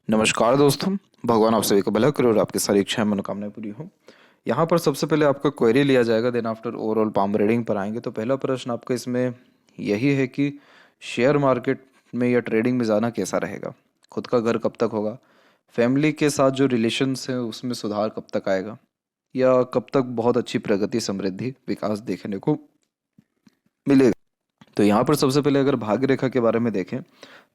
नमस्कार दोस्तों। भगवान आप सभी का भला करे और आपकी सारी इच्छाएं मनोकामनाएं पूरी हो। यहाँ पर सबसे पहले आपका क्वेरी लिया जाएगा, then after overall palm reading पर आएंगे। तो पहला प्रश्न आपका इसमें यही है कि शेयर मार्केट में या ट्रेडिंग में जाना कैसा रहेगा, खुद का घर कब तक होगा, फैमिली के साथ जो रिलेशंस है उसमें सुधार कब तक आएगा, या कब तक बहुत अच्छी प्रगति समृद्धि विकास देखने को मिलेगा। तो यहाँ पर सबसे पहले अगर भाग्य रेखा के बारे में देखें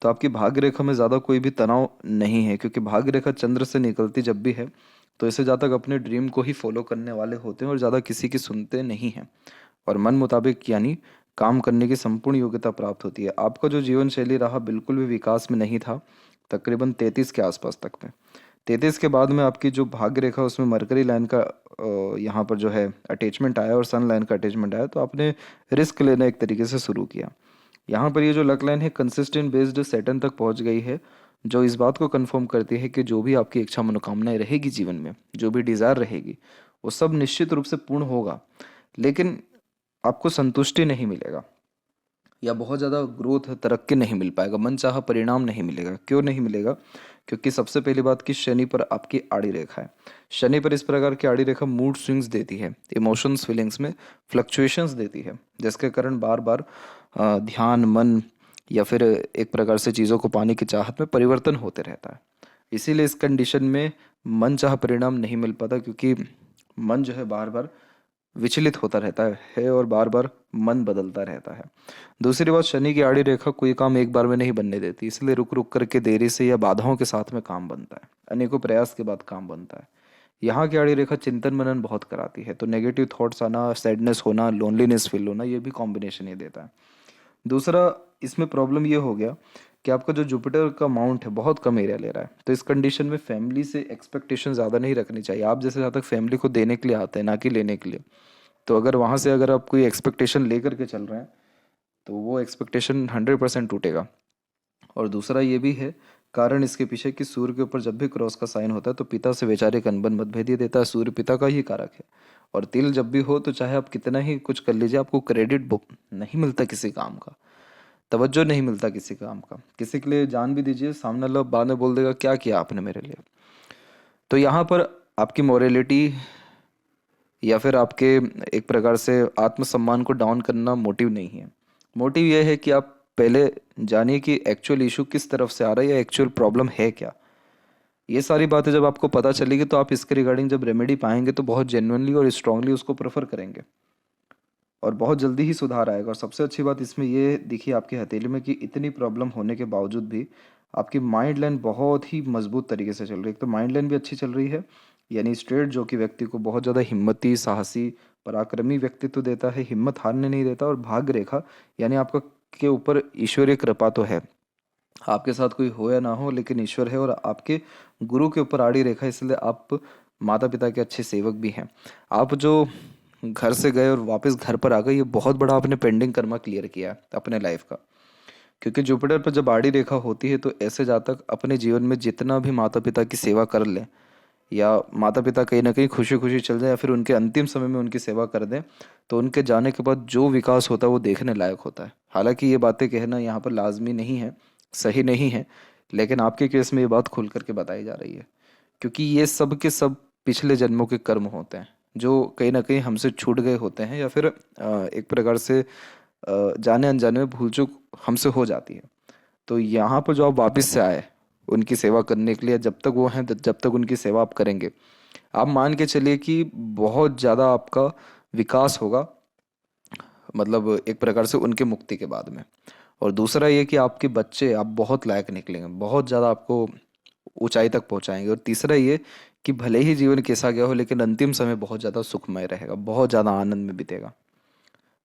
तो आपकी भाग्य रेखा में ज़्यादा कोई भी तनाव नहीं है, क्योंकि भाग्य रेखा चंद्र से निकलती जब भी है तो इसे ज़्यादा अपने ड्रीम को ही फॉलो करने वाले होते हैं और ज़्यादा किसी की सुनते नहीं हैं, और मन मुताबिक यानी काम करने की संपूर्ण योग्यता प्राप्त होती है। आपका जो जीवन शैली रहा बिल्कुल भी विकास में नहीं था, तकरीबन 33 के आसपास तक में। 33 के बाद में आपकी जो भाग्य रेखा उसमें मरकरी लाइन का यहाँ पर जो है अटैचमेंट आया और सन लाइन का अटैचमेंट आया, तो आपने रिस्क लेना एक तरीके से शुरू किया। यहाँ पर ये जो लक लाइन है कंसिस्टेंट बेस्ड सैटर्न तक पहुँच गई है, जो इस बात को कंफर्म करती है कि जो भी आपकी इच्छा मनोकामनाएं रहेगी जीवन में, जो भी डिज़ायर रहेगी, वो सब निश्चित रूप से पूर्ण होगा। लेकिन आपको संतुष्टि नहीं मिलेगा या बहुत ज़्यादा ग्रोथ तरक्की नहीं मिल पाएगा, मनचाहा परिणाम नहीं मिलेगा। क्यों नहीं मिलेगा? क्योंकि सबसे पहली बात कि शनि पर आपकी आड़ी रेखा है। शनि पर इस प्रकार की आड़ी रेखा मूड स्विंग्स देती है, इमोशंस फीलिंग्स में फ्लक्चुएशंस देती है, जिसके कारण बार बार ध्यान मन या फिर एक प्रकार से चीज़ों को पाने की चाहत में परिवर्तन होते रहता है। इसीलिए इस कंडीशन में मन चाह परिणाम नहीं मिल पाता, क्योंकि मन जो है बार बार विचलित होता रहता है और बार बार मन बदलता रहता है। दूसरी बात, शनि की आड़ी रेखा कोई काम एक बार में नहीं बनने देती, इसलिए रुक रुक करके देरी से या बाधाओं के साथ में काम बनता है, अनेकों प्रयास के बाद काम बनता है। यहाँ की आड़ी रेखा चिंतन मनन बहुत कराती है, तो नेगेटिव थॉट्स आना, सैडनेस होना, लोनलीनेस फील होना, ये भी कॉम्बिनेशन ही देता है। दूसरा, इसमें प्रॉब्लम ये हो गया कि आपका जो जुपिटर का माउंट है बहुत कम एरिया ले रहा है, तो इस कंडीशन में फैमिली से एक्सपेक्टेशन ज़्यादा नहीं रखनी चाहिए। आप जैसे जहाँ तक फैमिली को देने के लिए आते हैं ना कि लेने के लिए, तो अगर वहाँ से अगर आप कोई एक्सपेक्टेशन लेकर के चल रहे हैं तो वो एक्सपेक्टेशन 100% टूटेगा। और दूसरा ये भी है, कारण इसके पीछे कि सूर्य के ऊपर जब भी क्रॉस का साइन होता है तो पिता से वैचारिक अनबन मतभेद ये देता है। सूर्य पिता का ही कारक है, और तिल जब भी हो तो चाहे आप कितना ही कुछ कर लीजिए, आपको क्रेडिट बुक नहीं मिलता किसी काम का, तवज्जो नहीं मिलता किसी काम का। किसी के लिए जान भी दीजिए, सामने वाला बाद में बोल देगा क्या किया आपने मेरे लिए। तो यहाँ पर आपकी मोरालिटी या फिर आपके एक प्रकार से आत्मसम्मान को डाउन करना मोटिव नहीं है। मोटिव यह है कि आप पहले जानिए कि एक्चुअल इशू किस तरफ से आ रहा है या एक्चुअल प्रॉब्लम है क्या। ये सारी बातें जब आपको पता चलेगी तो आप इसके रिगार्डिंग जब रेमेडी पाएंगे तो बहुत जेन्युइनली और स्ट्रांगली उसको प्रेफर करेंगे और बहुत जल्दी ही सुधार आएगा। और सबसे अच्छी बात इसमें ये दिखी आपकी हथेली में कि इतनी प्रॉब्लम होने के बावजूद भी आपकी माइंड लाइन बहुत ही मजबूत तरीके से चल रही है। एक तो माइंड लाइन भी अच्छी चल रही है, यानी स्ट्रेट, जो कि व्यक्ति को बहुत ज़्यादा हिम्मती, साहसी, पराक्रमी व्यक्तित्व देता है, हिम्मत हारने नहीं देता। और भाग्य रेखा यानी आपका के ऊपर ईश्वरीय कृपा तो है, आपके साथ कोई हो या ना हो लेकिन ईश्वर है। और आपके गुरु के ऊपर आड़ी रेखा, इसलिए आप माता पिता के अच्छे सेवक भी हैं। आप जो घर से गए और वापस घर पर आ गए, ये बहुत बड़ा आपने पेंडिंग कर्मा क्लियर किया है अपने लाइफ का। क्योंकि जुपिटर पर जब आड़ी रेखा होती है तो ऐसे जातक अपने जीवन में जितना भी माता पिता की सेवा कर लें, या माता पिता कहीं ना कहीं खुशी खुशी चल जाए, या फिर उनके अंतिम समय में उनकी सेवा कर दें, तो उनके जाने के बाद जो विकास होता है वो देखने लायक होता है। हालांकि ये बातें कहना यहाँ पर लाजमी नहीं है, सही नहीं है, लेकिन आपके केस में ये बात खुल करके बताई जा रही है, क्योंकि ये सब के सब पिछले जन्मों के कर्म होते हैं जो कहीं ना कहीं हमसे छूट गए होते हैं, या फिर एक प्रकार से जाने अनजाने में भूल चूक हमसे हो जाती है। तो यहाँ पर जो आप वापस से आए उनकी सेवा करने के लिए, जब तक वो हैं जब तक उनकी सेवा आप करेंगे, आप मान के चलिए कि बहुत ज़्यादा आपका विकास होगा, मतलब एक प्रकार से उनके मुक्ति के बाद में। और दूसरा ये कि आपके बच्चे आप बहुत लायक निकलेंगे, बहुत ज़्यादा आपको ऊंचाई तक पहुंचाएंगे। और तीसरा ये कि भले ही जीवन कैसा गया हो लेकिन अंतिम समय बहुत ज़्यादा सुखमय रहेगा, बहुत ज़्यादा आनंद में बीतेगा।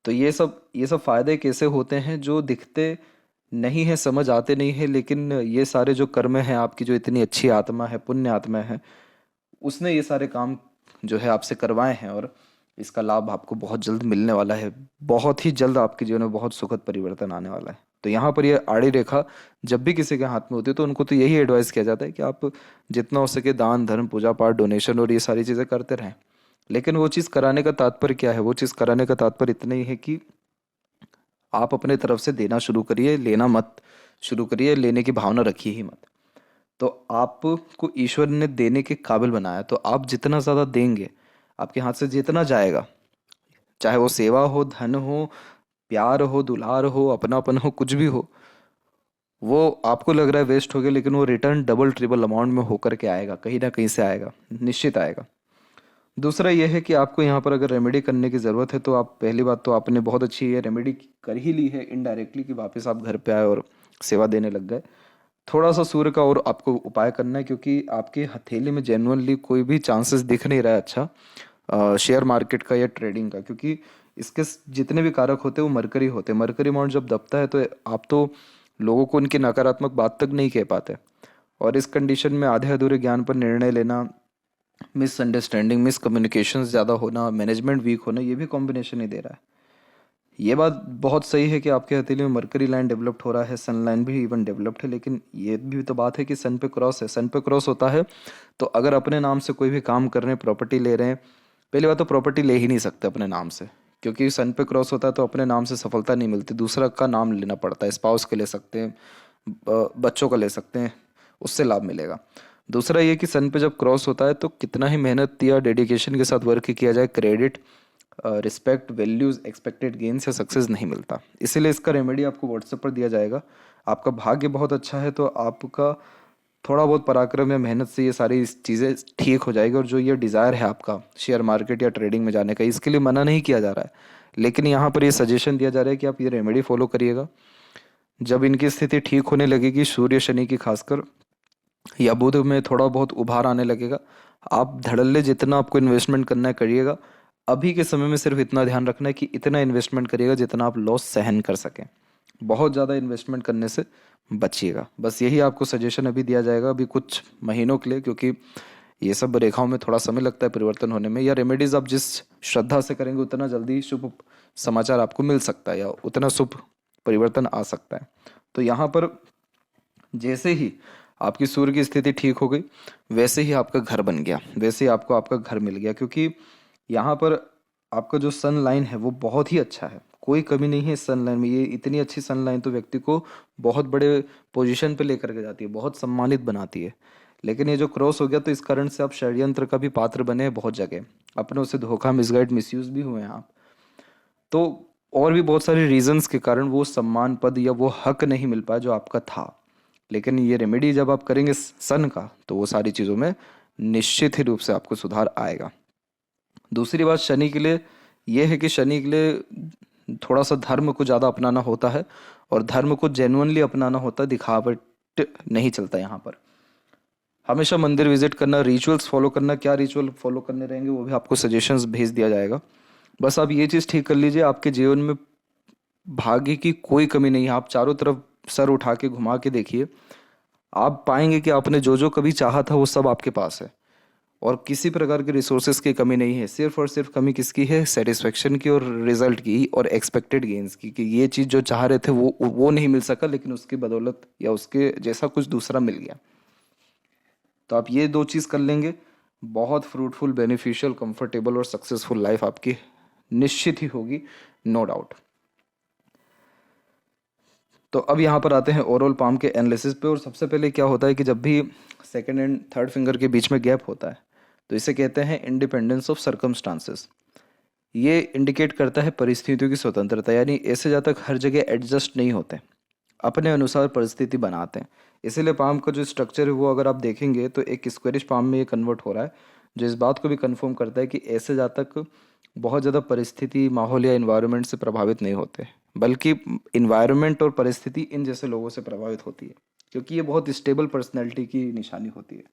तो ये सब फायदे कैसे होते हैं जो दिखते नहीं है, समझ आते नहीं है, लेकिन ये सारे जो कर्म हैं, आपकी जो इतनी अच्छी आत्मा है, पुण्य आत्मा है, उसने ये सारे काम जो है आपसे करवाए हैं, और इसका लाभ आपको बहुत जल्द मिलने वाला है। बहुत ही जल्द आपके जीवन में बहुत सुखद परिवर्तन आने वाला है। तो यहाँ पर ये आड़ी रेखा जब भी किसी के हाथ में होती है तो उनको तो यही एडवाइस किया जाता है कि आप जितना हो सके दान धर्म पूजा पाठ डोनेशन और ये सारी चीज़ें करते रहें। लेकिन वो चीज़ कराने का तात्पर्य क्या है? वो चीज़ कराने का तात्पर्य इतना ही है कि आप अपने तरफ से देना शुरू करिए, लेना मत शुरू करिए, लेने की भावना रखिए ही मत। तो आपको ईश्वर ने देने के काबिल बनाया, तो आप जितना ज़्यादा देंगे, आपके हाथ से जितना जाएगा, चाहे वो सेवा हो, धन हो, प्यार हो, दुलार हो, अपनापन हो, कुछ भी हो, वो आपको लग रहा है वेस्ट हो गया, लेकिन वो रिटर्न डबल ट्रिपल अमाउंट में होकर के आएगा, कहीं ना कहीं से आएगा, निश्चित आएगा। दूसरा ये है कि आपको यहाँ पर अगर रेमेडी करने की ज़रूरत है, तो आप पहली बात तो आपने बहुत अच्छी ये रेमेडी कर ही ली है इनडायरेक्टली, कि वापस आप घर पे आए और सेवा देने लग गए। थोड़ा सा सूर्य का और आपको उपाय करना है, क्योंकि आपके हथेली में जेन्युइनली कोई भी चांसेस दिख नहीं रहा है अच्छा शेयर मार्केट का या ट्रेडिंग का, क्योंकि इसके जितने भी कारक होते हैं वो मरकरी होते हैं। मरकरी अमाउंट जब दबता है तो आप तो लोगों को उनकी नकारात्मक बात तक नहीं कह पाते, और इस कंडीशन में आधे अधूरे ज्ञान पर निर्णय लेना, मिसअंडरस्टैंडिंग, मिसकम्युनिकेशन ज़्यादा होना, मैनेजमेंट वीक होना, ये भी कॉम्बिनेशन ही दे रहा है। ये बात बहुत सही है कि आपके हथेली में मरकरी लाइन डेवलप्ड हो रहा है, सन लाइन भी इवन डेवलप्ड है, लेकिन ये भी तो बात है कि सन पे क्रॉस है। सन पे क्रॉस होता है तो अगर अपने नाम से कोई भी काम कर रहे हैं, प्रॉपर्टी ले रहे हैं, पहली बात तो प्रॉपर्टी ले ही नहीं सकते अपने नाम से, क्योंकि सन पे क्रॉस होता है तो अपने नाम से सफलता नहीं मिलती, दूसरा का नाम लेना पड़ता है। स्पाउस के ले सकते हैं, बच्चों का ले सकते हैं, उससे लाभ मिलेगा। दूसरा ये कि सन पे जब क्रॉस होता है तो कितना ही मेहनत या डेडिकेशन के साथ वर्क किया जाए, credit, respect, values, expected gains या सक्सेस नहीं मिलता। इसीलिए इसका रेमेडी आपको व्हाट्सएप पर दिया जाएगा। आपका भाग्य बहुत अच्छा है तो आपका थोड़ा बहुत पराक्रम या मेहनत से ये सारी चीज़ें ठीक हो जाएगी, और जो ये डिज़ायर है आपका शेयर मार्केट या ट्रेडिंग में जाने का, इसके लिए मना नहीं किया जा रहा है, लेकिन यहाँ पर ये सजेशन दिया जा रहा है कि आप ये रेमेडी फॉलो करिएगा। जब इनकी स्थिति ठीक होने लगेगी, सूर्य शनि की खासकर, या बुध में थोड़ा बहुत उभार आने लगेगा, आप धड़ल्ले जितना आपको इन्वेस्टमेंट करना है करिएगा। अभी के समय में सिर्फ इतना ध्यान रखना है कि इतना इन्वेस्टमेंट करिएगा जितना आप लॉस सहन कर सकें, बहुत ज़्यादा इन्वेस्टमेंट करने से बचिएगा। बस यही आपको सजेशन अभी दिया जाएगा, अभी कुछ महीनों के लिए, क्योंकि ये सब रेखाओं में थोड़ा समय लगता है परिवर्तन होने में, या रेमेडीज आप जिस श्रद्धा से करेंगे उतना जल्दी शुभ समाचार आपको मिल सकता है, या उतना शुभ परिवर्तन आ सकता है। तो यहाँ पर जैसे ही आपकी सूर्य की स्थिति ठीक हो गई, वैसे ही आपका घर बन गया, वैसे ही आपको आपका घर मिल गया, क्योंकि यहाँ पर आपका जो सन लाइन है वो बहुत ही अच्छा है, कोई कमी नहीं है इस सन लाइन में। ये इतनी अच्छी सन लाइन तो व्यक्ति को बहुत बड़े पोजीशन पे लेकर के जाती है, बहुत सम्मानित बनाती है। लेकिन ये जो क्रॉस हो गया तो इस कारण से आप षड्यंत्र का भी पात्र बने हैं, बहुत जगह अपनों से धोखा, मिसगाइड, मिसयूज भी हुए हैं आप। तो और भी बहुत सारे रीजंस के कारण वो सम्मान, पद या वो हक नहीं मिल पाया जो आपका था। लेकिन ये रेमेडी जब आप करेंगे सन का, तो वो सारी चीज़ों में निश्चित ही रूप से आपको सुधार आएगा। दूसरी बात शनि के लिए ये है कि शनि के लिए थोड़ा सा धर्म को ज़्यादा अपनाना होता है, और धर्म को जेन्युइनली अपनाना होता है, दिखावट नहीं चलता यहाँ पर। हमेशा मंदिर विजिट करना, रिचुअल्स फॉलो करना, क्या रिचुअल फॉलो करने रहेंगे वो भी आपको सजेशंस भेज दिया जाएगा। बस आप ये चीज़ ठीक कर लीजिए, आपके जीवन में भाग्य की कोई कमी नहीं है। आप चारों तरफ सर उठा के घुमा के देखिए, आप पाएंगे कि आपने जो जो कभी चाहा था वो सब आपके पास है, और किसी प्रकार के रिसोर्सेज की कमी नहीं है। सिर्फ और सिर्फ कमी किसकी है? सेटिस्फेक्शन की और रिजल्ट की और एक्सपेक्टेड गेन्स की, कि ये चीज़ जो चाह रहे थे वो नहीं मिल सका, लेकिन उसकी बदौलत या उसके जैसा कुछ दूसरा मिल गया। तो आप ये दो चीज़ कर लेंगे, बहुत फ्रूटफुल, बेनिफिशियल, कंफर्टेबल और सक्सेसफुल लाइफ आपकी निश्चित ही होगी, नो डाउट। तो अब यहाँ पर आते हैं ओवरऑल पाम के एनालिसिस पे। और सबसे पहले क्या होता है कि जब भी सेकंड एंड थर्ड फिंगर के बीच में गैप होता है तो इसे कहते हैं इंडिपेंडेंस ऑफ सर्कमस्टांसेस। ये इंडिकेट करता है परिस्थितियों की स्वतंत्रता, यानी ऐसे जहाँ तक हर जगह एडजस्ट नहीं होते, अपने अनुसार परिस्थिति बनाते हैं। इसीलिए पाम का जो स्ट्रक्चर है वो अगर आप देखेंगे तो एक स्क्वेरिश पाम में ये कन्वर्ट हो रहा है, जो इस बात को भी कन्फर्म करता है कि ऐसे जहाँ तक बहुत ज़्यादा परिस्थिति, माहौल या इन्वायरमेंट से प्रभावित नहीं होते, बल्कि इन्वायरमेंट और परिस्थिति इन जैसे लोगों से प्रभावित होती है, क्योंकि ये बहुत स्टेबल पर्सनैलिटी की निशानी होती है।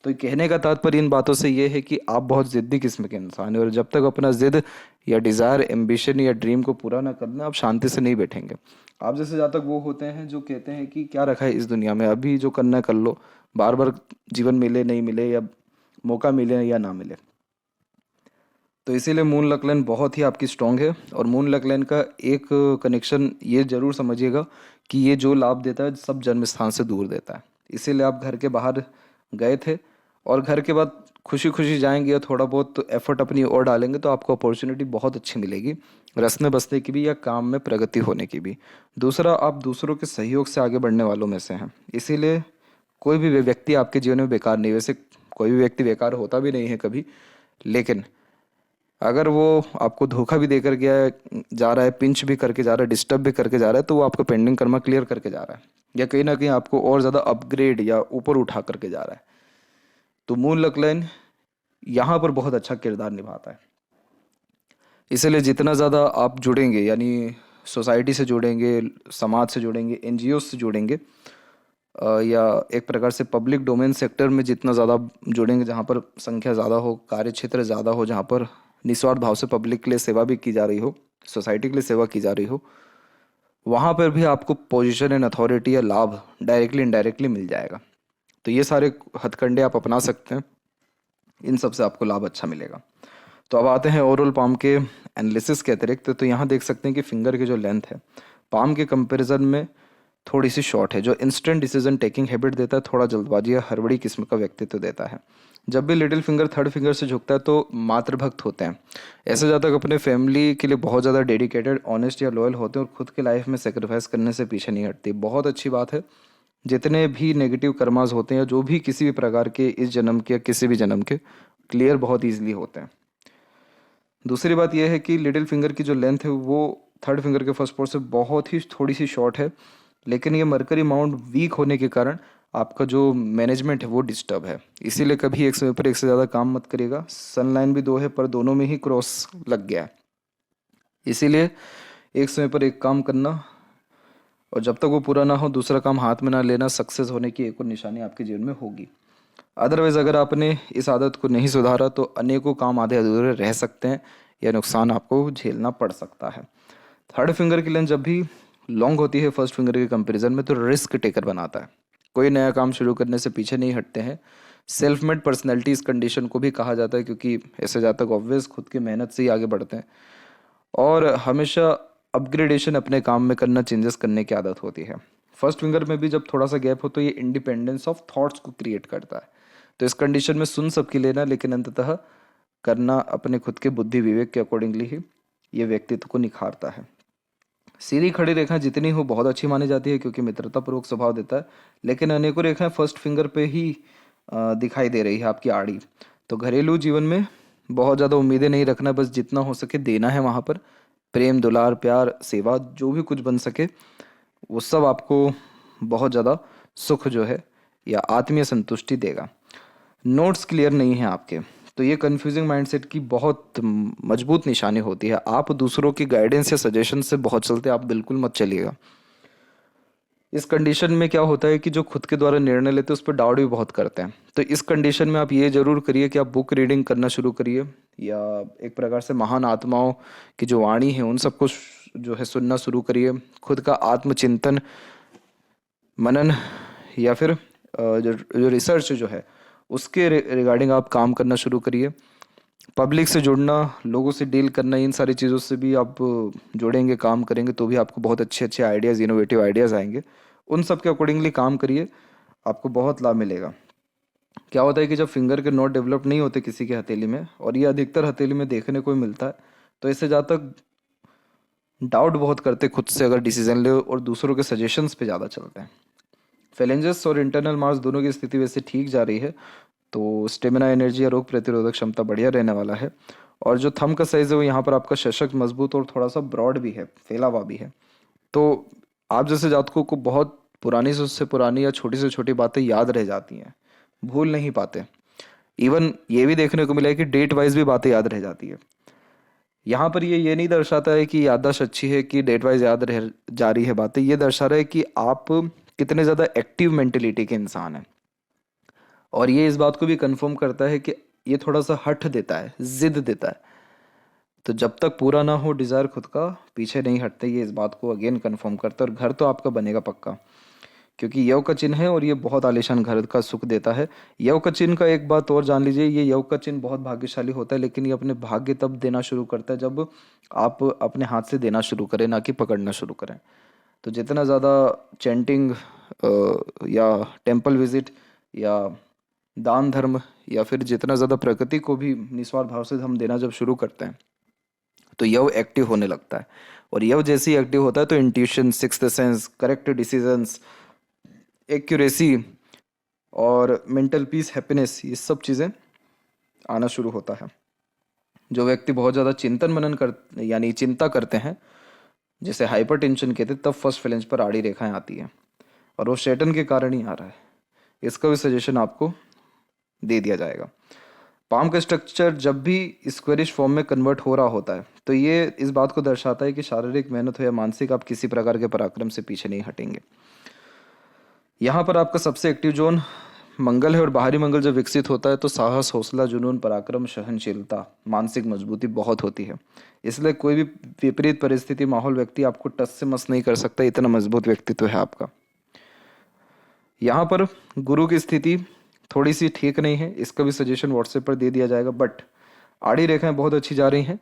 तो कहने का तात्पर्य इन बातों से ये है कि आप बहुत ज़िद्दी किस्म के इंसान हैं, और जब तक अपना ज़िद या डिज़ायर, एम्बिशन या ड्रीम को पूरा ना कर लें, आप शांति से नहीं बैठेंगे। आप जैसे जहाँ तक वो होते हैं जो कहते हैं कि क्या रखा है इस दुनिया में, अभी जो करना है कर लो, बार बार जीवन मिले नहीं मिले, या मौका मिले या ना मिले। तो इसीलिए मून लक लाइन बहुत ही आपकी स्ट्रांग है। और मून लक लाइन का एक कनेक्शन ये जरूर समझिएगा कि ये जो लाभ देता है सब जन्म स्थान से दूर देता है। इसीलिए आप घर के बाहर गए थे, और घर के बाद खुशी खुशी जाएंगे या थोड़ा बहुत एफर्ट अपनी ओर डालेंगे तो आपको अपॉर्चुनिटी बहुत अच्छी मिलेगी, रसने बसने की भी या काम में प्रगति होने की भी। दूसरा, आप दूसरों के सहयोग से आगे बढ़ने वालों में से हैं, इसीलिए कोई भी व्यक्ति आपके जीवन में बेकार नहीं, वैसे कोई भी व्यक्ति बेकार होता भी नहीं है कभी, लेकिन अगर वो आपको धोखा भी देकर गया है, जा रहा है, पिंच भी करके जा रहा है, डिस्टर्ब भी करके जा रहा है, तो वो आपका पेंडिंग कर्मा क्लियर करके जा रहा है, या कहीं ना कहीं आपको और ज़्यादा अपग्रेड या ऊपर उठा करके जा रहा है। तो मून लक लाइन यहाँ पर बहुत अच्छा किरदार निभाता है। इसलिए जितना ज़्यादा आप जुड़ेंगे, यानी सोसाइटी से जुड़ेंगे, समाज से जुड़ेंगे, एनजीओ से जुड़ेंगे, या एक प्रकार से पब्लिक डोमेन सेक्टर में जितना ज़्यादा आप जुड़ेंगे, जहाँ पर संख्या ज़्यादा हो, कार्य क्षेत्र ज़्यादा हो, जहाँ पर निस्वार्थ भाव से पब्लिक के लिए सेवा भी की जा रही हो, सोसाइटी के लिए सेवा की जा रही हो, वहाँ पर भी आपको पोजीशन एंड अथॉरिटी या लाभ डायरेक्टली इनडायरेक्टली मिल जाएगा। तो ये सारे हथकंडे आप अपना सकते हैं, इन सब से आपको लाभ अच्छा मिलेगा। तो अब आते हैं ओवरऑल पाम के एनालिसिस के अतिरिक्त। तो यहाँ देख सकते हैं कि फिंगर की जो लेंथ है पाम के कंपैरिजन में थोड़ी सी शॉर्ट है, जो इंस्टेंट डिसीजन टेकिंग हैबिट देता है, थोड़ा जल्दबाजी या हड़बड़ी किस्म का व्यक्तित्व देता है। जब भी लिटिल फिंगर थर्ड फिंगर से झुकता है तो मातृभक्त होते हैं, ऐसे ज़्यादा अपने फैमिली के लिए बहुत ज़्यादा डेडिकेटेड, ऑनेस्ट या लॉयल होते हैं, और खुद के लाइफ में सेक्रीफाइस करने से पीछे नहीं हटती। बहुत अच्छी बात है। जितने भी नेगेटिव कर्मास होते हैं, या जो भी किसी भी प्रकार के इस जन्म के या किसी भी जन्म के, क्लियर बहुत ईजिली होते हैं। दूसरी बात यह है कि लिटिल फिंगर की जो लेंथ है वो थर्ड फिंगर के फर्स्ट पोर्ट से बहुत ही थोड़ी सी शॉर्ट है, लेकिन ये मरकरी माउंट वीक होने के कारण आपका जो मैनेजमेंट है वो डिस्टर्ब है। इसीलिए कभी एक समय पर एक से ज़्यादा काम मत करिएगा। सन लाइन भी 2 है, पर दोनों में ही क्रॉस लग गया है, इसीलिए एक समय पर एक काम करना, और जब तक वो पूरा ना हो दूसरा काम हाथ में ना लेना, सक्सेस होने की एक और निशानी आपके जीवन में होगी। अदरवाइज अगर आपने इस आदत को नहीं सुधारा तो अनेकों काम आधे अधूरे रह सकते हैं, या नुकसान आपको झेलना पड़ सकता है। थर्ड फिंगर की लेंथ जब भी लॉन्ग होती है फर्स्ट फिंगर के कंपैरिजन में, तो रिस्क टेकर बनाता है। कोई नया काम शुरू करने से पीछे नहीं हटते हैं। सेल्फ मेड पर्सनैलिटी इस कंडीशन को भी कहा जाता है, क्योंकि ऐसे जातक ऑब्वियस खुद की मेहनत से ही आगे बढ़ते हैं, और हमेशा अपग्रेडेशन अपने काम में करना, चेंजेस करने की आदत होती है। फर्स्ट फिंगर में भी जब थोड़ा सा गैप हो तो ये इंडिपेंडेंस ऑफ थॉट्स को क्रिएट करता है। तो इस कंडीशन में सुन सबकी लेना, लेकिन अंततः करना अपने खुद के बुद्धि विवेक के अकॉर्डिंगली ही ये व्यक्तित्व को निखारता है। सीधी खड़ी रेखा जितनी हो बहुत अच्छी मानी जाती है, क्योंकि मित्रतापूर्वक स्वभाव देता है, लेकिन अनेकों रेखाएं फर्स्ट फिंगर पे ही दिखाई दे रही है आपकी आड़ी। तो घरेलू जीवन में बहुत ज़्यादा उम्मीदें नहीं रखना, बस जितना हो सके देना है। वहाँ पर प्रेम, दुलार, प्यार, सेवा, जो भी कुछ बन सके वो सब आपको बहुत ज़्यादा सुख जो है या आत्मीय संतुष्टि देगा। नोट्स क्लियर नहीं है आपके, तो ये कन्फ्यूजिंग माइंडसेट की बहुत मजबूत निशानी होती है। आप दूसरों की गाइडेंस या सजेशन से बहुत चलते, आप बिल्कुल मत चलिएगा। इस कंडीशन में क्या होता है कि जो खुद के द्वारा निर्णय लेते हैं उस पर डाउट भी बहुत करते हैं। तो इस कंडीशन में आप ये जरूर करिए कि आप बुक रीडिंग करना शुरू करिए, या एक प्रकार से महान आत्माओं की जो वाणी है उन सबको जो है सुनना शुरू करिए। खुद का आत्मचिंतन, मनन, या फिर जो रिसर्च जो है उसके रिगार्डिंग आप काम करना शुरू करिए। पब्लिक से जुड़ना, लोगों से डील करना, इन सारी चीज़ों से भी आप जुड़ेंगे, काम करेंगे, तो भी आपको बहुत अच्छे अच्छे आइडियाज़, इनोवेटिव आइडियाज़ आएंगे। उन सब के अकॉर्डिंगली काम करिए, आपको बहुत लाभ मिलेगा। क्या होता है कि जब फिंगर के नोट डेवलप नहीं होते किसी के हथेली में, और ये अधिकतर हथेली में देखने को ही मिलता है, तो इससे ज़्यादा तक डाउट बहुत करते खुद से अगर डिसीजन ले, और दूसरों के सजेशंस पे ज़्यादा चलते हैं। फेलेंजेस और इंटरनल मार्क्स दोनों की स्थिति वैसे ठीक जा रही है, तो स्टेमिना, एनर्जी या रोग प्रतिरोधक क्षमता बढ़िया रहने वाला है। और जो थंब का साइज है वो यहाँ पर आपका सशक्त, मजबूत और थोड़ा सा ब्रॉड भी है, फैला हुआ भी है। तो आप जैसे जातकों को बहुत पुरानी से उससे पुरानी या छोटी से छोटी बातें याद रह जाती हैं, भूल नहीं पाते। इवन ये भी देखने को मिला है कि डेट वाइज भी बातें याद रह जाती है। यहाँ पर ये नहीं दर्शाता है कि याददाश्त अच्छी है कि डेट वाइज याद रह जा रही है बातें, ये दर्शा रहा है कि आप कितने ज़्यादा एक्टिव मेंटेलिटी के इंसान हैं। और ये इस बात को भी कंफर्म करता है कि ये थोड़ा सा हट देता है, जिद देता है। तो जब तक पूरा ना हो डिज़ायर खुद का, पीछे नहीं हटते, ये इस बात को अगेन कंफर्म करता है। और घर तो आपका बनेगा पक्का, क्योंकि यव का चिन्ह है और ये बहुत आलीशान घर का सुख देता है। यव का चिन्ह का एक बात और जान लीजिए, ये यव का चिन्ह बहुत भाग्यशाली होता है, लेकिन ये अपने भाग्य तब देना शुरू करता है जब आप अपने हाथ से देना शुरू करें, ना कि पकड़ना शुरू करें। तो जितना ज़्यादा चैंटिंग या टेम्पल विजिट या दान धर्म, या फिर जितना ज़्यादा प्रकृति को भी निस्वार्थ भाव से हम देना जब शुरू करते हैं, तो यव एक्टिव होने लगता है। और यव जैसे ही एक्टिव होता है तो intuition, sixth sense, correct decisions, accuracy, और मेंटल पीस, हैप्पीनेस, ये सब चीज़ें आना शुरू होता है। जो व्यक्ति बहुत ज़्यादा चिंतन मनन कर यानी चिंता करते हैं, जिसे हाइपर टेंशन कहते हैं, तब फर्स्ट फ्लैंज पर आड़ी रेखाएं आती हैं और वो शेटन के कारण ही आ रहा है। इसका भी सजेशन आपको दे दिया जाएगा। पाम का स्ट्रक्चर जब भी स्क्वेरिश फॉर्म में कन्वर्ट हो रहा होता है तो ये इस बात को दर्शाता है कि शारीरिक मेहनत हो या मानसिक, आप किसी प्रकार के पराक्रम से पीछे नहीं हटेंगे। यहाँ पर आपका सबसे एक्टिव जोन मंगल है और बाहरी मंगल जब विकसित होता है तो साहस, हौसला, जुनून, पराक्रम, सहनशीलता, मानसिक मजबूती बहुत होती है। इसलिए कोई भी विपरीत परिस्थिति, माहौल, व्यक्ति आपको टस से मस नहीं कर सकता, इतना मजबूत व्यक्तित्व है आपका। यहाँ पर गुरु की स्थिति थोड़ी सी ठीक नहीं है, इसका भी सजेशन व्हाट्सएप पर दे दिया जाएगा। बट आड़ी रेखाएं बहुत अच्छी जा रही हैं,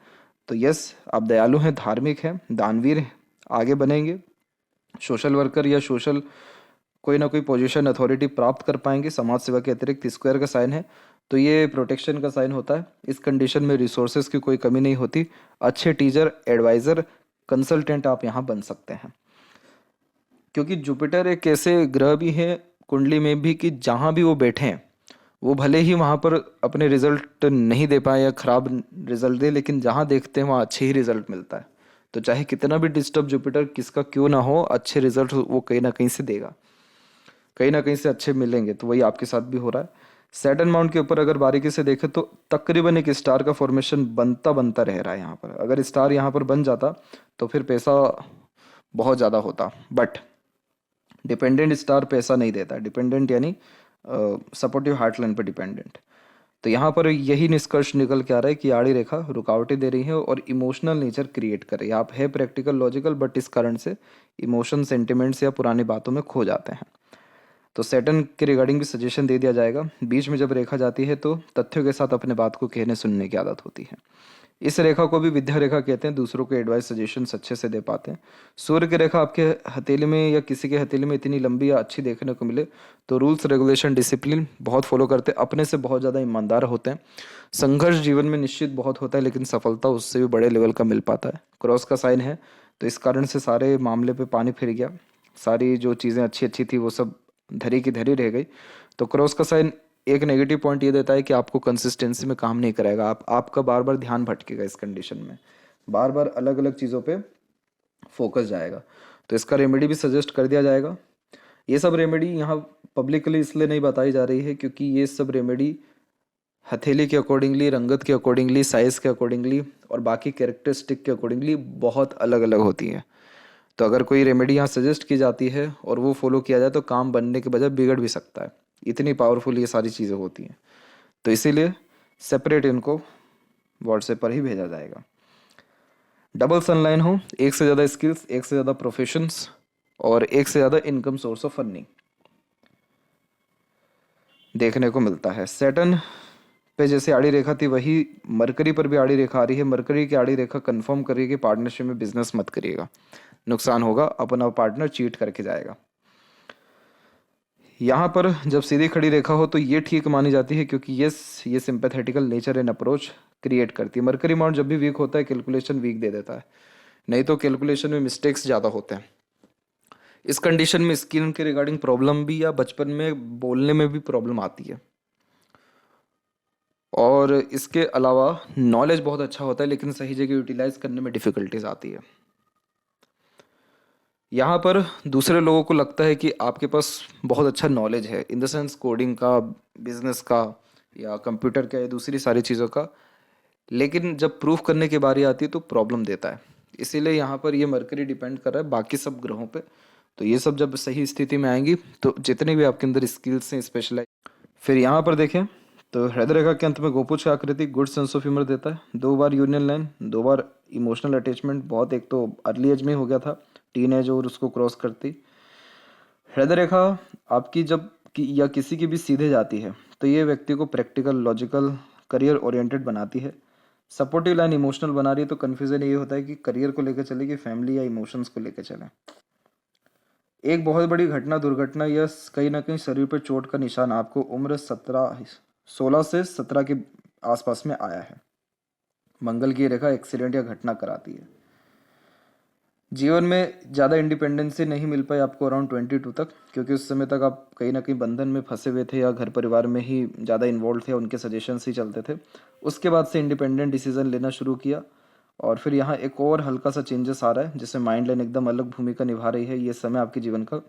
तो यस, आप दयालु हैं, धार्मिक हैं, दानवीर हैं, आगे बनेंगे, सोशल वर्कर या सोशल कोई ना कोई पोजीशन, अथॉरिटी प्राप्त कर पाएंगे। समाज सेवा के अतिरिक्त स्क्वायर का साइन है, तो ये प्रोटेक्शन का साइन होता है। इस कंडीशन में रिसोर्सेज की कोई कमी नहीं होती। अच्छे टीचर, एडवाइज़र, कंसल्टेंट आप यहाँ बन सकते हैं, क्योंकि जुपिटर एक ऐसे ग्रह भी है कुंडली में भी कि जहाँ भी वो बैठे हैं, वो भले ही वहाँ पर अपने रिजल्ट नहीं दे पाए या खराब रिजल्ट दे, लेकिन जहाँ देखते हैं वहाँ अच्छे ही रिजल्ट मिलता है। तो चाहे कितना भी डिस्टर्ब जुपिटर किसका क्यों ना हो, अच्छे रिजल्ट वो कहीं ना कहीं से देगा, कहीं ना कहीं से अच्छे मिलेंगे। तो वही आपके साथ भी हो रहा है। सैटर्न माउंट के ऊपर अगर बारीकी से देखें तो तकरीबन एक स्टार का फॉर्मेशन बनता बनता रह रहा है यहाँ पर। अगर स्टार यहाँ पर बन जाता तो फिर पैसा बहुत ज़्यादा होता, बट डिपेंडेंट स्टार पैसा नहीं देता। डिपेंडेंट यानी सपोर्टिव हार्टलाइन पर डिपेंडेंट। तो यहाँ पर यही निष्कर्ष निकल के आ रहा है कि आड़ी रेखा रुकावटें दे रही है और इमोशनल नेचर क्रिएट कर रही है। आप है प्रैक्टिकल, लॉजिकल, बट इस कारण से इमोशन, सेंटिमेंट्स या पुरानी बातों में खो जाते हैं। तो सैटर्न के रिगार्डिंग भी सजेशन दे दिया जाएगा। बीच में जब रेखा जाती है तो तथ्यों के साथ अपने बात को कहने सुनने की आदत होती है। इस रेखा को भी विद्या रेखा कहते हैं, दूसरों को एडवाइस, सजेशंस अच्छे से दे पाते हैं। सूर्य की रेखा आपके हथेली में या किसी के हथेली में इतनी लंबी या अच्छी देखने को मिले तो रूल्स, रेगुलेशन, डिसिप्लिन बहुत फॉलो करते हैं, अपने से बहुत ज़्यादा ईमानदार होते हैं। संघर्ष जीवन में निश्चित बहुत होता है, लेकिन सफलता उससे भी बड़े लेवल का मिल पाता है। क्रॉस का साइन है, तो इस कारण से सारे मामले पे पानी फिर गया, सारी जो चीज़ें अच्छी अच्छी थी वो सब धरी की धरी रह गई। तो क्रॉस का साइन एक नेगेटिव पॉइंट ये देता है कि आपको कंसिस्टेंसी में काम नहीं कराएगा। आपका बार बार ध्यान भटकेगा इस कंडीशन में, बार बार अलग अलग चीज़ों पे फोकस जाएगा। तो इसका रेमेडी भी सजेस्ट कर दिया जाएगा। ये सब रेमेडी यहाँ पब्लिकली इसलिए नहीं बताई जा रही है क्योंकि ये सब रेमेडी हथेली के अकॉर्डिंगली, रंगत के अकॉर्डिंगली, साइज़ के अकॉर्डिंगली और बाकी कैरेक्टरिस्टिक के अकॉर्डिंगली बहुत अलग अलग होती हैं। तो अगर कोई रेमेडी यहाँ सजेस्ट की जाती है और वो फॉलो किया जाए तो काम बनने के बजाय बिगड़ भी सकता है, इतनी पावरफुल ये सारी चीज़ें होती हैं। तो इसीलिए सेपरेट इनको व्हाट्सएप पर ही भेजा जाएगा। डबल सनलाइन हो, एक से ज़्यादा स्किल्स, एक से ज़्यादा प्रोफेशंस और एक से ज़्यादा इनकम सोर्स ऑफ अर्निंग देखने को मिलता है। सैटर्न पे जैसे आड़ी रेखा थी वही मरकरी पर भी आड़ी रेखा आ रही है। मरकरी की आड़ी रेखा कंफर्म करिए कि पार्टनरशिप में बिजनेस मत करिएगा, नुकसान होगा, अपना पार्टनर चीट करके जाएगा। यहाँ पर जब सीधी खड़ी रेखा हो तो ये ठीक मानी जाती है क्योंकि ये सिंपैथेटिकल नेचर एंड अप्रोच क्रिएट करती है। मरकरी माउंट जब भी वीक होता है कैलकुलेशन वीक दे देता है, नहीं तो कैलकुलेशन में मिस्टेक्स ज़्यादा होते हैं। इस कंडीशन में स्किन के रिगार्डिंग प्रॉब्लम भी या बचपन में बोलने में भी प्रॉब्लम आती है। और इसके अलावा नॉलेज बहुत अच्छा होता है लेकिन सही जगह यूटिलाइज करने में डिफ़िकल्टीज आती है। यहाँ पर दूसरे लोगों को लगता है कि आपके पास बहुत अच्छा नॉलेज है, इन द सेंस कोडिंग का, बिजनेस का या कंप्यूटर का या दूसरी सारी चीज़ों का, लेकिन जब प्रूफ करने की बारी आती है तो प्रॉब्लम देता है। इसीलिए यहाँ पर ये मरकरी डिपेंड कर रहा है बाकी सब ग्रहों पे। तो ये सब जब सही स्थिति में आएंगी तो जितने भी आपके अंदर स्किल्स हैं स्पेशलाइज। फिर यहाँ पर देखें तो हृदय रेखा के अंत में गोपुछ की आकृति गुड सेंस ऑफ ह्यूमर देता है। 2 बार यूनियन लाइन, 2 बार इमोशनल अटैचमेंट, बहुत एक तो अर्ली एज में हो गया था, टीन एज और उसको क्रॉस करती। हृदय रेखा आपकी जब या किसी की भी सीधे जाती है तो ये व्यक्ति को प्रैक्टिकल, लॉजिकल, करियर ओरिएंटेड बनाती है। सपोर्टिव लाइन इमोशनल बना रही है तो कन्फ्यूजन ये होता है कि करियर को लेकर चले कि फैमिली या इमोशंस को लेकर चले। एक बहुत बड़ी घटना, दुर्घटना या कहीं ना कहीं शरीर पर चोट का निशान आपको उम्र 16 से 17 के आसपास में आया है। मंगल की रेखा एक्सीडेंट या घटना कराती है। जीवन में ज़्यादा इंडिपेंडेंसी नहीं मिल पाई आपको अराउंड 22 तक, क्योंकि उस समय तक आप कहीं ना कहीं बंधन में फंसे हुए थे या घर परिवार में ही ज़्यादा इन्वॉल्व थे, उनके सजेशंस ही चलते थे। उसके बाद से इंडिपेंडेंट डिसीजन लेना शुरू किया। और फिर यहाँ एक और हल्का सा चेंजेस आ रहा है, जिससे माइंड लाइन एकदम अलग भूमिका निभा रही है। ये समय आपके जीवन का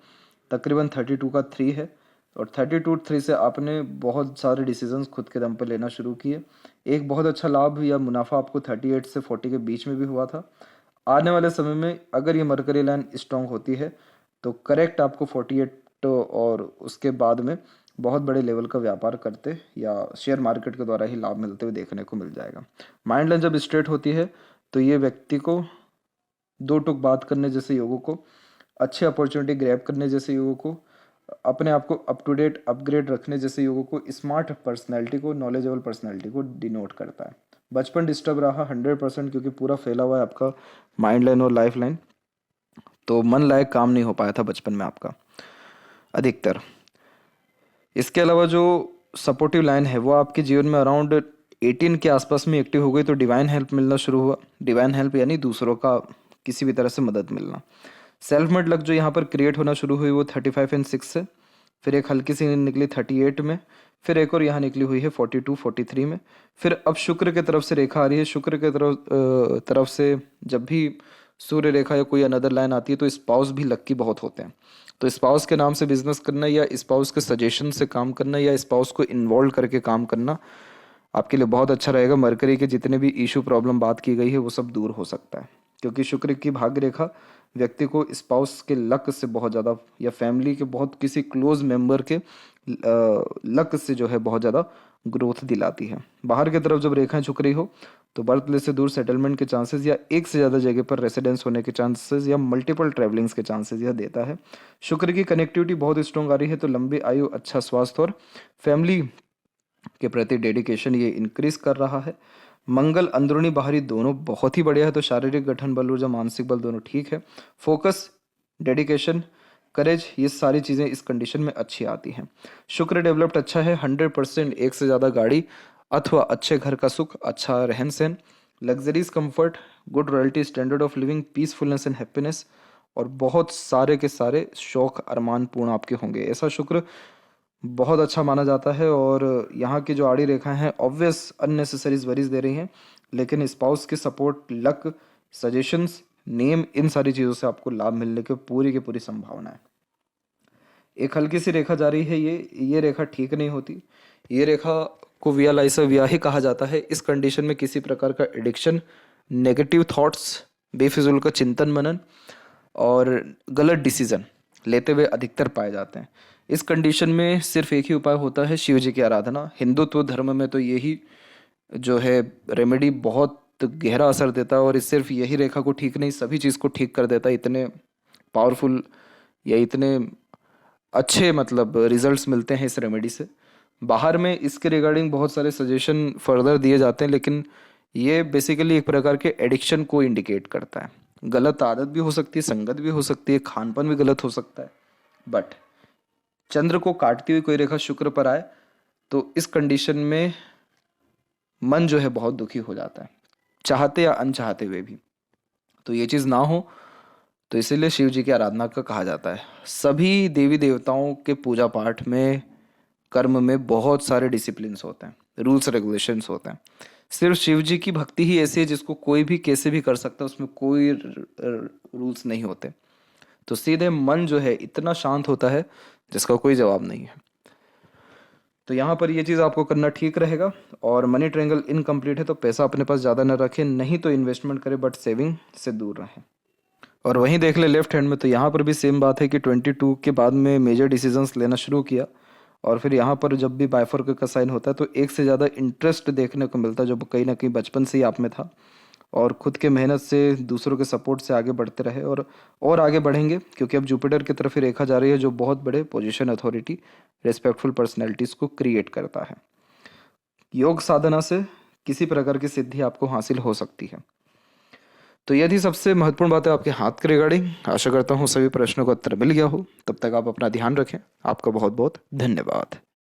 तकरीबन 32 का 3 है, और 32-3 से आपने बहुत सारे डिसीजंस खुद के दम पर लेना शुरू किए। एक बहुत अच्छा लाभ या मुनाफा आपको 38 से 40 के बीच में भी हुआ था। आने वाले समय में अगर ये मरकरी लाइन स्ट्रांग होती है तो करेक्ट आपको 48 और उसके बाद में बहुत बड़े लेवल का व्यापार करते या शेयर मार्केट के द्वारा ही लाभ मिलते हुए देखने को मिल जाएगा। माइंड लाइन जब स्ट्रेट होती है तो ये व्यक्ति को दो टूक बात करने जैसे योगों को, अच्छे अपॉर्चुनिटी ग्रैब करने जैसे योगों को, अपने आप को अप टू डेट अपग्रेड रखने जैसे योगों को, स्मार्ट पर्सनैलिटी को, नॉलेजेबल पर्सनैलिटी को डिनोट करता है। बचपन डिस्टर्ब रहा 100%, क्योंकि पूरा फैला हुआ है आपका माइंड लाइन और लाइफ लाइन, तो मन लायक काम नहीं हो पाया था बचपन में आपका अधिकतर। इसके अलावा जो सपोर्टिव लाइन है वो आपके जीवन में अराउंड 18 के आसपास में एक्टिव हो गई, तो डिवाइन हेल्प मिलना शुरू हुआ। डिवाइन हेल्प यानी दूसरों का किसी भी तरह से मदद मिलना। सेल्फ मेड लक जो यहाँ पर क्रिएट होना शुरू हुई वो 35 एंड 6 से, फिर एक हल्की सी निकली 38 में, फिर एक और यहाँ निकली हुई है 42-43 में। फिर अब शुक्र के तरफ से रेखा आ रही है। शुक्र के तरफ से जब भी सूर्य रेखा या कोई अनदर लाइन आती है तो स्पाउस भी लक्की बहुत होते हैं। तो स्पाउस के नाम से बिजनेस करना या स्पाउस के सजेशन से काम करना या स्पाउस को इन्वॉल्व करके काम करना आपके लिए बहुत अच्छा रहेगा। मरकरी के जितने भी इशू प्रॉब्लम बात की गई है वो सब दूर हो सकता है, क्योंकि शुक्र की भाग्य रेखा व्यक्ति को स्पाउस के लक से बहुत ज़्यादा या फैमिली के बहुत किसी क्लोज मेंबर के लक से जो है बहुत ज़्यादा ग्रोथ दिलाती है। बाहर की तरफ जब रेखाएं झुक रही हो तो बर्थ प्लेस से दूर सेटलमेंट के चांसेस या एक से ज़्यादा जगह पर रेसिडेंस होने के चांसेस या मल्टीपल ट्रैवलिंग्स के चांसेस यह देता है। शुक्र की कनेक्टिविटी बहुत स्ट्रॉन्ग आ रही है, तो लंबी आयु, अच्छा स्वास्थ्य और फैमिली के प्रति डेडिकेशन ये इंक्रीज कर रहा है। मंगल अंदरूनी बाहरी दोनों बहुत ही बढ़िया है, तो शारीरिक गठन, बल, ऊर्जा, मानसिक बल दोनों ठीक है। फोकस, डेडिकेशन, करेज, ये सारी चीज़ें इस कंडीशन में अच्छी आती हैं। शुक्र डेवलप्ड अच्छा है, 100% एक से ज़्यादा गाड़ी अथवा अच्छे घर का सुख, अच्छा रहन सहन, luxuries, comfort, good royalty, standard of living, peacefulness and happiness, और बहुत सारे के सारे शौक अरमान पूर्ण आपके होंगे। ऐसा शुक्र बहुत अच्छा माना जाता है। और यहाँ की जो आड़ी रेखाएं हैं ऑब्वियस अननेसेसरीज वरीज दे रही हैं, लेकिन स्पाउस के सपोर्ट, लक, सजेशंस, नेम, इन सारी चीज़ों से आपको लाभ मिलने की पूरी संभावना है। एक हल्की सी रेखा जा रही है, ये रेखा ठीक नहीं होती। ये रेखा को विया लाइसा विया ही कहा जाता है। इस कंडीशन में किसी प्रकार का एडिक्शन, नेगेटिव थॉट्स, बेफिजुल का चिंतन मनन और गलत डिसीजन लेते हुए अधिकतर पाए जाते हैं। इस कंडीशन में सिर्फ एक ही उपाय होता है, शिव जी की आराधना। हिंदुत्व धर्म में तो यही जो है रेमेडी बहुत गहरा असर देता है, और इस सिर्फ यही रेखा को ठीक नहीं सभी चीज़ को ठीक कर देता है। इतने पावरफुल या इतने अच्छे मतलब रिजल्ट्स मिलते हैं इस रेमेडी से। बाहर में इसके रिगार्डिंग बहुत सारे सजेशन फर्दर दिए जाते हैं, लेकिन ये बेसिकली एक प्रकार के एडिक्शन को इंडिकेट करता है। गलत आदत भी हो सकती है, संगत भी हो सकती है, खान पान भी गलत हो सकता है। बट चंद्र को काटती हुई कोई रेखा शुक्र पर आए तो इस कंडीशन में मन जो है बहुत दुखी हो जाता है, चाहते या अनचाहते हुए भी। तो ये चीज़ ना हो, तो इसीलिए शिव जी की आराधना का कहा जाता है। सभी देवी देवताओं के पूजा पाठ में, कर्म में बहुत सारे डिसिप्लिन्स होते हैं, रूल्स रेगुलेशंस होते हैं। सिर्फ शिव जी की भक्ति ही ऐसी है जिसको कोई भी कैसे भी कर सकता है, उसमें कोई रूल्स नहीं होते। तो सीधे मन जो है इतना शांत होता है जिसका कोई जवाब नहीं है। तो यहाँ पर ये चीज़ आपको करना ठीक रहेगा। और मनी ट्रायंगल इनकम्प्लीट है तो पैसा अपने पास ज़्यादा न रखें, नहीं तो इन्वेस्टमेंट करें, बट सेविंग से दूर रहें। और वहीं देख ले लेफ्ट हैंड में, तो यहाँ पर भी सेम बात है कि 22 के बाद में मेजर डिसीजंस लेना शुरू किया। और फिर यहाँ पर जब भी बाइफर्क का साइन होता है तो एक से ज़्यादा इंटरेस्ट देखने को मिलता है, जो कहीं ना कहीं बचपन से ही आप में था, और खुद के मेहनत से, दूसरों के सपोर्ट से आगे बढ़ते रहे और आगे बढ़ेंगे, क्योंकि अब जुपिटर की तरफ ही रेखा जा रही है, जो बहुत बड़े पोजीशन, अथॉरिटी, रेस्पेक्टफुल पर्सनैलिटीज़ को क्रिएट करता है। योग साधना से किसी प्रकार की सिद्धि आपको हासिल हो सकती है। तो यदि सबसे महत्वपूर्ण बात है आपके हाथ के रिगार्डिंग। आशा करता हूँ सभी प्रश्नों का उत्तर मिल गया हो। तब तक आप अपना ध्यान रखें। आपका बहुत बहुत धन्यवाद।